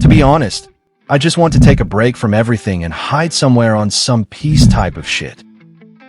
To be honest, I just want to take a break from everything and hide somewhere on some peace type of shit.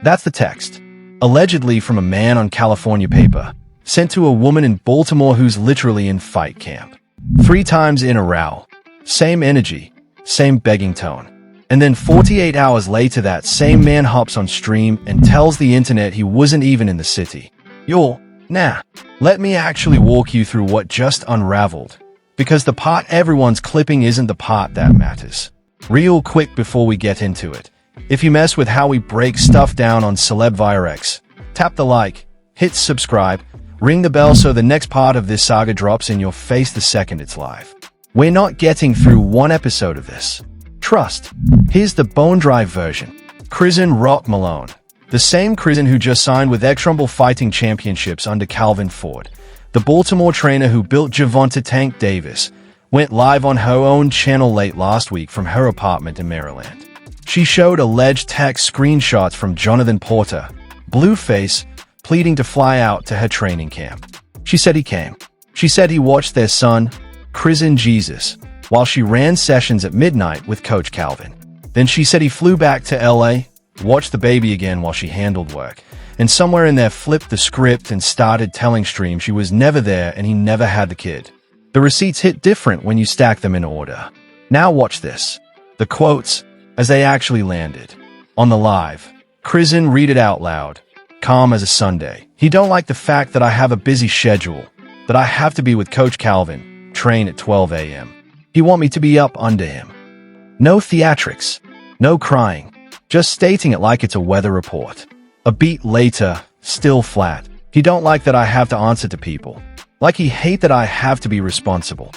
That's the text, allegedly from a man on California paper, sent to a woman in Baltimore who's literally in fight camp. 3 times in a row. Same energy, same begging tone. And then 48 hours later that same man hops on stream and tells the internet he wasn't even in the city. Nah. Let me actually walk you through what just unraveled. Because the part everyone's clipping isn't the part that matters. Real quick before we get into it. If you mess with how we break stuff down on Celeb Virex, tap the like, hit subscribe, ring the bell so the next part of this saga drops in your face the second it's live. We're not getting through one episode of this. Trust. Here's the bone-dry version. Chrisean Rock Malone. The same Chrisean who just signed with X-Rumble Fighting Championships under Calvin Ford. The Baltimore trainer who built Gervonta Tank Davis, went live on her own channel late last week from her apartment in Maryland. She showed alleged text screenshots from Jonathan Porter, Blueface, pleading to fly out to her training camp. She said he came. She said he watched their son, Chrisean Jesus, while she ran sessions at midnight with Coach Calvin. Then she said he flew back to LA, watched the baby again while she handled work, and somewhere in there flipped the script and started telling stream she was never there and he never had the kid. The receipts hit different when you stack them in order. Now watch this. The quotes, as they actually landed. On the live, Chrisean read it out loud. Calm as a Sunday. He don't like the fact that I have a busy schedule, that I have to be with Coach Calvin, train at 12 a.m. He want me to be up under him. No theatrics. No crying. Just stating it like it's a weather report. A beat later, still flat. He don't like that I have to answer to people. Like he hate that I have to be responsible.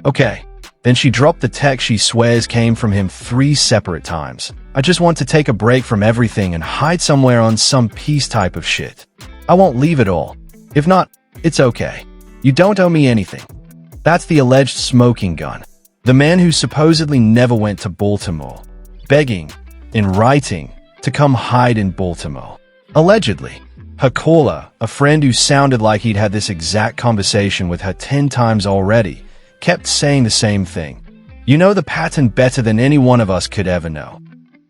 Okay. Then she dropped the text she swears came from him 3 separate times. I just want to take a break from everything and hide somewhere on some peace type of shit. I won't leave it all. If not, it's okay. You don't owe me anything. That's the alleged smoking gun. The man who supposedly never went to Baltimore. Begging, in writing, to come hide in Baltimore. Allegedly. Her caller, a friend who sounded like he'd had this exact conversation with her 10 times already, kept saying the same thing. You know the pattern better than any one of us could ever know.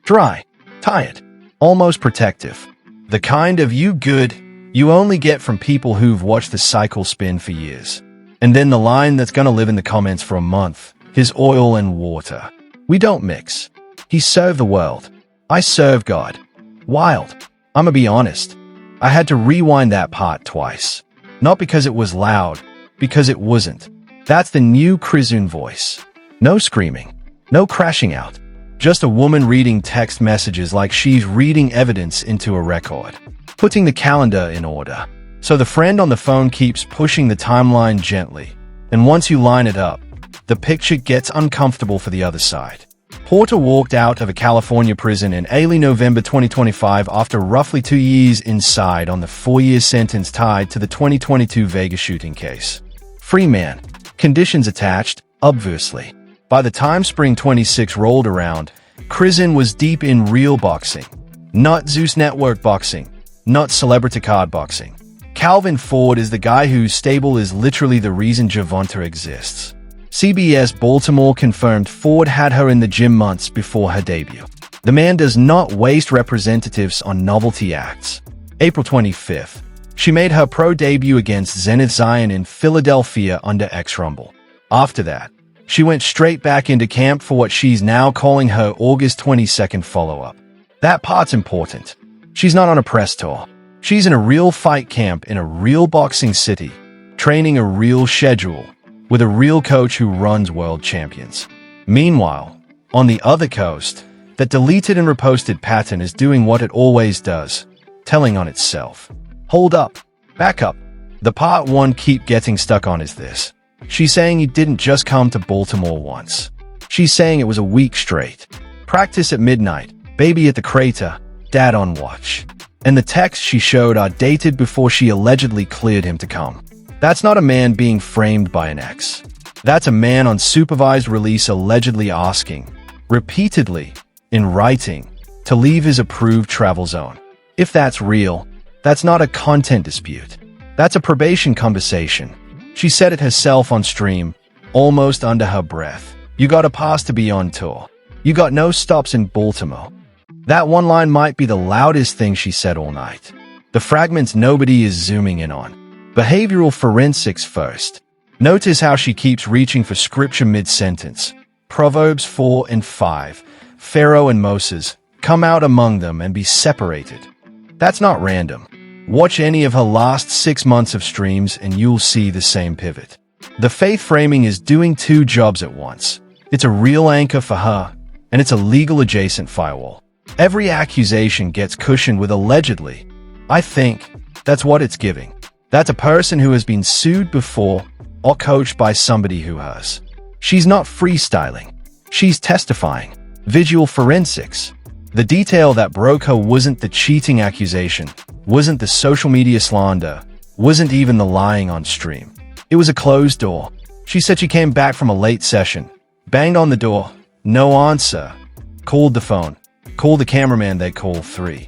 Dry, tired, almost protective. The kind of you good you only get from people who've watched the cycle spin for years. And then the line that's gonna live in the comments for a month, his oil and water. We don't mix. He served the world. I serve God. Wild. I'ma be honest. I had to rewind that part twice. Not because it was loud, because it wasn't. That's the new Chrisean voice. No screaming. No crashing out. Just a woman reading text messages like she's reading evidence into a record. Putting the calendar in order. So the friend on the phone keeps pushing the timeline gently. And once you line it up, the picture gets uncomfortable for the other side. Porter walked out of a California prison in early November 2025 after roughly 2 years inside on the 4-year sentence tied to the 2022 Vegas shooting case. Free man. Conditions attached, obviously. By the time spring 26 rolled around, Chrisean was deep in real boxing. Not Zeus Network boxing. Not celebrity card boxing. Calvin Ford is the guy whose stable is literally the reason Gervonta exists. CBS Baltimore confirmed Ford had her in the gym months before her debut. The man does not waste representatives on novelty acts. April 25th, she made her pro debut against Zenith Zion in Philadelphia under X-Rumble. After that, she went straight back into camp for what she's now calling her August 22nd follow-up. That part's important. She's not on a press tour. She's in a real fight camp in a real boxing city, training a real schedule, with a real coach who runs world champions. Meanwhile, on the other coast, that deleted and reposted pattern is doing what it always does, telling on itself. Hold up. Back up. The part one keep getting stuck on is this. She's saying he didn't just come to Baltimore once. She's saying it was a week straight. Practice at midnight, baby at the crater, dad on watch. And the texts she showed are dated before she allegedly cleared him to come. That's not a man being framed by an ex. That's a man on supervised release allegedly asking, repeatedly, in writing, to leave his approved travel zone. If that's real, that's not a content dispute. That's a probation conversation. She said it herself on stream, almost under her breath. You got a pass to be on tour. You got no stops in Baltimore. That one line might be the loudest thing she said all night. The fragments nobody is zooming in on. Behavioral forensics first. Notice how she keeps reaching for scripture mid-sentence. Proverbs 4 and 5. Pharaoh and Moses, come out among them and be separated. That's not random. Watch any of her last 6 months of streams and you'll see the same pivot. The faith framing is doing two jobs at once. It's a real anchor for her, and it's a legal adjacent firewall. Every accusation gets cushioned with allegedly. I think that's what it's giving. That's a person who has been sued before or coached by somebody who has. She's not freestyling. She's testifying. Visual forensics. The detail that broke her wasn't the cheating accusation, wasn't the social media slander, wasn't even the lying on stream. It was a closed door. She said she came back from a late session, banged on the door, no answer, called the phone, called the cameraman they called 3.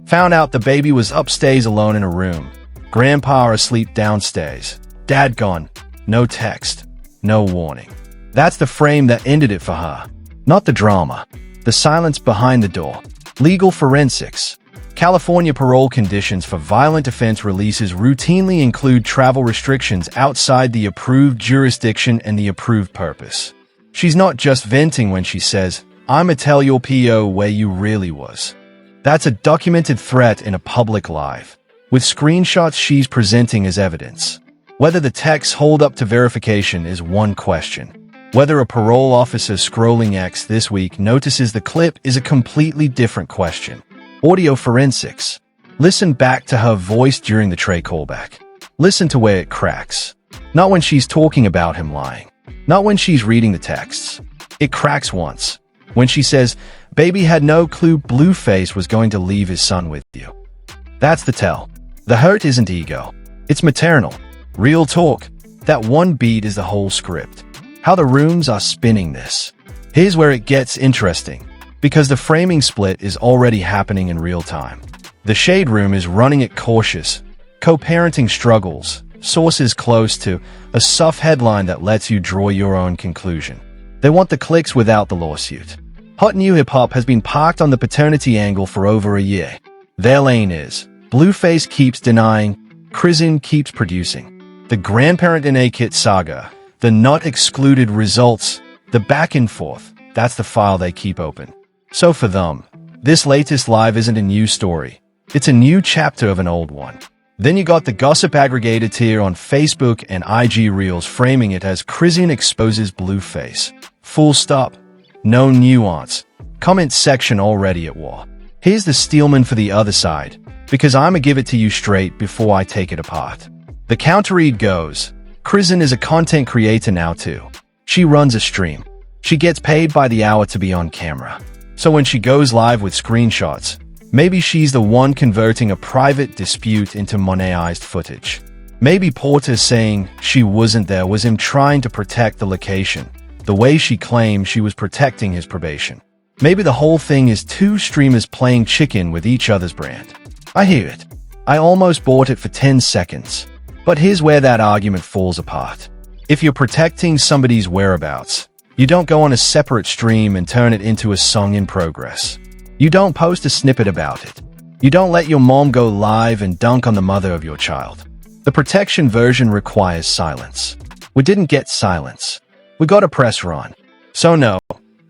Found out the baby was upstairs alone in a room, grandpa asleep downstairs, dad gone, no text, no warning. That's the frame that ended it for her. Not the drama, the silence behind the door. Legal forensics. California parole conditions for violent offense releases routinely include travel restrictions outside the approved jurisdiction and the approved purpose. She's not just venting when she says, "I'ma tell your PO where you really was." That's a documented threat in a public live, with screenshots she's presenting as evidence. Whether the texts hold up to verification is one question. Whether a parole officer scrolling X this week notices the clip is a completely different question. Audio forensics. Listen back to her voice during the Trey callback. Listen to where it cracks. Not when she's talking about him lying. Not when she's reading the texts. It cracks once. When she says, "Baby had no clue Blueface was going to leave his son with you." That's the tell. The hurt isn't ego. It's maternal. Real talk. That one beat is the whole script. How the rooms are spinning this. Here's where it gets interesting, because the framing split is already happening in real time. The shade room is running it cautious, co-parenting struggles, sources close to, a soft headline that lets you draw your own conclusion. They want the clicks without the lawsuit. Hot New Hip Hop has been parked on the paternity angle for over a year. Their lane is, Blueface keeps denying, Chrisean keeps producing. The grandparent in a kit saga, the not excluded results, the back and forth, that's the file they keep open. So for them, this latest live isn't a new story. It's a new chapter of an old one. Then you got the gossip aggregator tier on Facebook and IG Reels framing it as Chrisean exposes Blueface. Full stop. No nuance. Comment section already at war. Here's the Steelman for the other side, because I'ma give it to you straight before I take it apart. The counterread goes, Chrisean is a content creator now too. She runs a stream. She gets paid by the hour to be on camera. So when she goes live with screenshots, maybe she's the one converting a private dispute into monetized footage. Maybe Porter saying she wasn't there was him trying to protect the location, the way she claimed she was protecting his probation. Maybe the whole thing is two streamers playing chicken with each other's brand. I hear it. I almost bought it for 10 seconds. But here's where that argument falls apart. If you're protecting somebody's whereabouts, you don't go on a separate stream and turn it into a song in progress. You don't post a snippet about it. You don't let your mom go live and dunk on the mother of your child. The protection version requires silence. We didn't get silence. We got a press run. So no,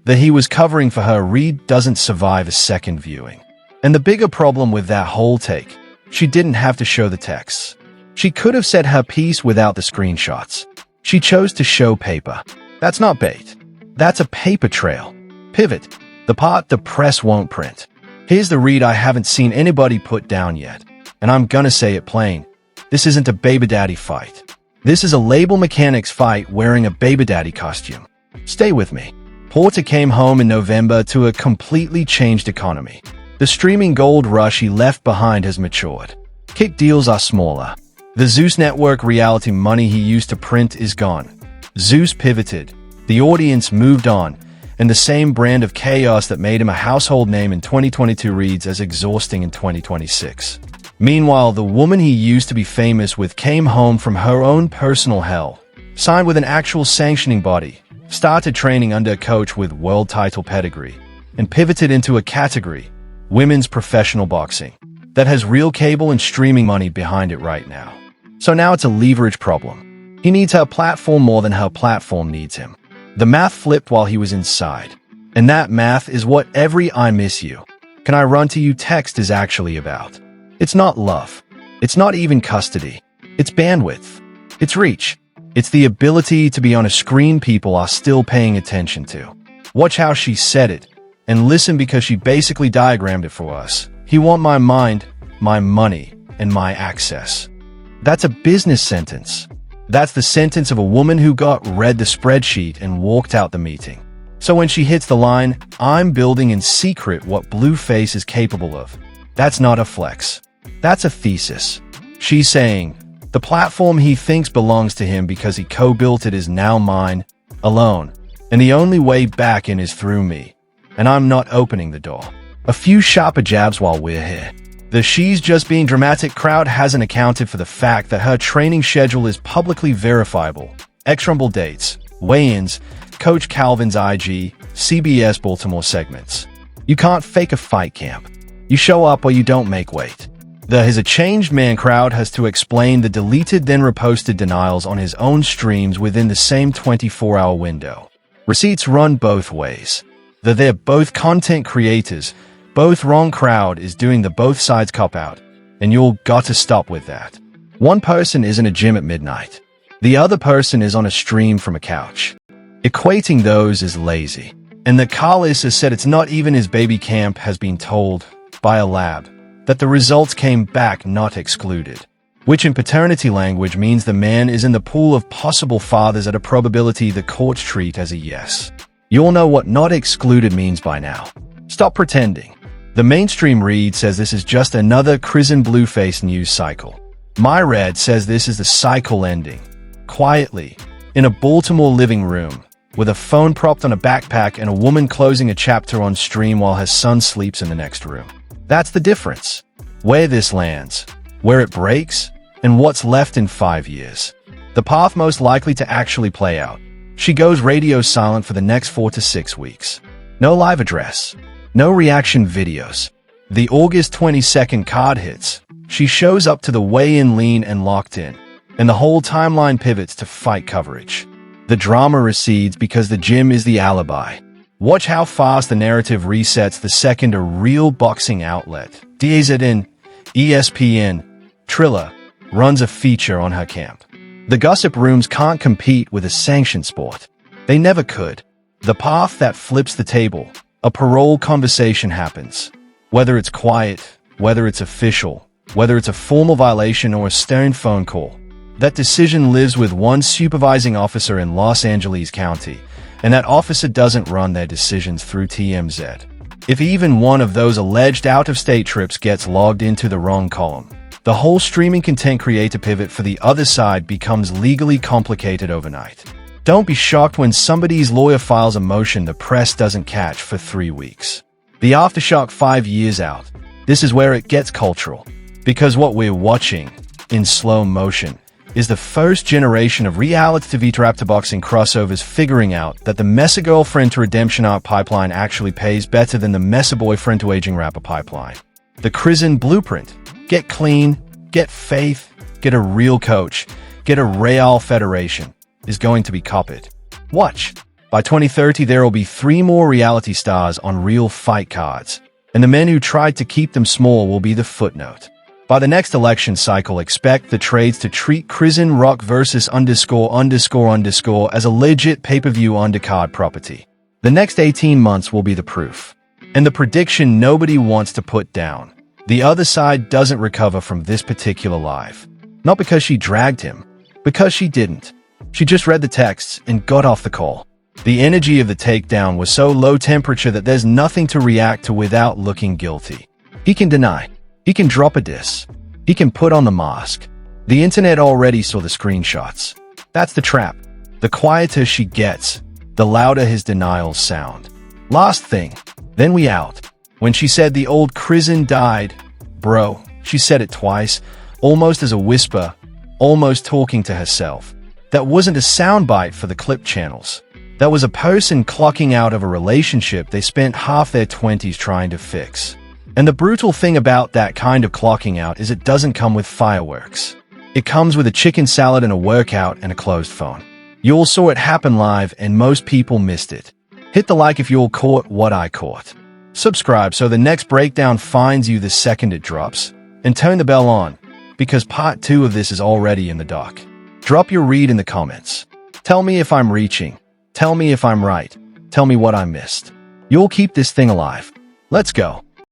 that he was covering for her read doesn't survive a second viewing. And the bigger problem with that whole take, she didn't have to show the texts. She could have said her piece without the screenshots. She chose to show paper. That's not bait. That's a paper trail. Pivot. The part the press won't print. Here's the read I haven't seen anybody put down yet. And I'm gonna say it plain. This isn't a baby daddy fight. This is a label mechanics fight wearing a baby daddy costume. Stay with me. Porter came home in November to a completely changed economy. The streaming gold rush he left behind has matured. Kick deals are smaller. The Zeus Network reality money he used to print is gone. Zeus pivoted. The audience moved on. And the same brand of chaos that made him a household name in 2022 reads as exhausting in 2026. Meanwhile, the woman he used to be famous with came home from her own personal hell, signed with an actual sanctioning body, started training under a coach with world title pedigree, and pivoted into a category, women's professional boxing, that has real cable and streaming money behind it right now. So now it's a leverage problem. He needs her platform more than her platform needs him. The math flipped while he was inside. And that math is what every "I miss you, can I run to you" text is actually about. It's not love. It's not even custody. It's bandwidth. It's reach. It's the ability to be on a screen people are still paying attention to. Watch how she said it, and listen because she basically diagrammed it for us. He want my mind, my money, and my access. That's a business sentence. That's the sentence of a woman who read the spreadsheet and walked out the meeting. So when she hits the line, "I'm building in secret what Blueface is capable of," that's not a flex. That's a thesis. She's saying, the platform he thinks belongs to him because he co-built it is now mine, alone, and the only way back in is through me, and I'm not opening the door. A few sharper jabs while we're here. The "she's just being dramatic" crowd hasn't accounted for the fact that her training schedule is publicly verifiable. X-Rumble dates, weigh-ins, Coach Calvin's IG, CBS Baltimore segments. You can't fake a fight camp. You show up or you don't make weight. The "He's a changed man" crowd has to explain the deleted then reposted denials on his own streams within the same 24-hour window. Receipts run both ways. They're both content creators. Both wrong crowd is doing the both sides cop-out, and you'll got to stop with that. One person is in a gym at midnight. The other person is on a stream from a couch. Equating those is lazy. And the Carlos has said it's not even his baby camp has been told, by a lab, that the results came back not excluded. Which in paternity language means the man is in the pool of possible fathers at a probability the courts treat as a yes. You all know what not excluded means by now. Stop pretending. The mainstream read says this is just another Chrisean Blueface news cycle. My read says this is the cycle ending. Quietly, in a Baltimore living room, with a phone propped on a backpack and a woman closing a chapter on stream while her son sleeps in the next room. That's the difference. Where this lands, where it breaks, and what's left in 5 years. The path most likely to actually play out. She goes radio silent for the next 4 to 6 weeks. No live address. No reaction videos. The August 22nd card hits. She shows up to the weigh-in lean and locked in, and the whole timeline pivots to fight coverage. The drama recedes because the gym is the alibi. Watch how fast the narrative resets the second a real boxing outlet, DAZN, ESPN, Triller, runs a feature on her camp. The gossip rooms can't compete with a sanctioned sport. They never could. The path that flips the table. A parole conversation happens. Whether it's quiet, whether it's official, whether it's a formal violation or a stern phone call, that decision lives with one supervising officer in Los Angeles County, and that officer doesn't run their decisions through TMZ. If even one of those alleged out-of-state trips gets logged into the wrong column, the whole streaming content creator pivot for the other side becomes legally complicated overnight. Don't be shocked when somebody's lawyer files a motion the press doesn't catch for 3 weeks. The aftershock 5 years out. This is where it gets cultural. Because what we're watching, in slow motion, is the first generation of reality TV to boxing crossovers figuring out that the messier girlfriend to redemption arc pipeline actually pays better than the messier boyfriend to aging rapper pipeline. The Chrisean blueprint. Get clean, get faith, get a real coach, get a real federation, is going to be copied. Watch. By 2030, there will be 3 more reality stars on real fight cards, and the men who tried to keep them small will be the footnote. By the next election cycle, expect the trades to treat Chrisean Rock versus ___ as a legit pay-per-view undercard property. The next 18 months will be the proof. And the prediction nobody wants to put down. The other side doesn't recover from this particular live. Not because she dragged him, because she didn't. She just read the texts and got off the call. The energy of the takedown was so low temperature that there's nothing to react to without looking guilty. He can deny. He can drop a diss. He can put on the mask. The internet already saw the screenshots. That's the trap. The quieter she gets, the louder his denials sound. Last thing, then we out. When she said the old Chrisean died, bro, she said it twice, almost as a whisper, almost talking to herself. That wasn't a soundbite for the clip channels. That was a person clocking out of a relationship they spent half their 20s trying to fix. And the brutal thing about that kind of clocking out is it doesn't come with fireworks. It comes with a chicken salad and a workout and a closed phone. You all saw it happen live and most people missed it. Hit the like if you all caught what I caught. Subscribe so the next breakdown finds you the second it drops. And turn the bell on, because part 2 of this is already in the doc. Drop your read in the comments. Tell me if I'm reaching. Tell me if I'm right. Tell me what I missed. You'll keep this thing alive. Let's go.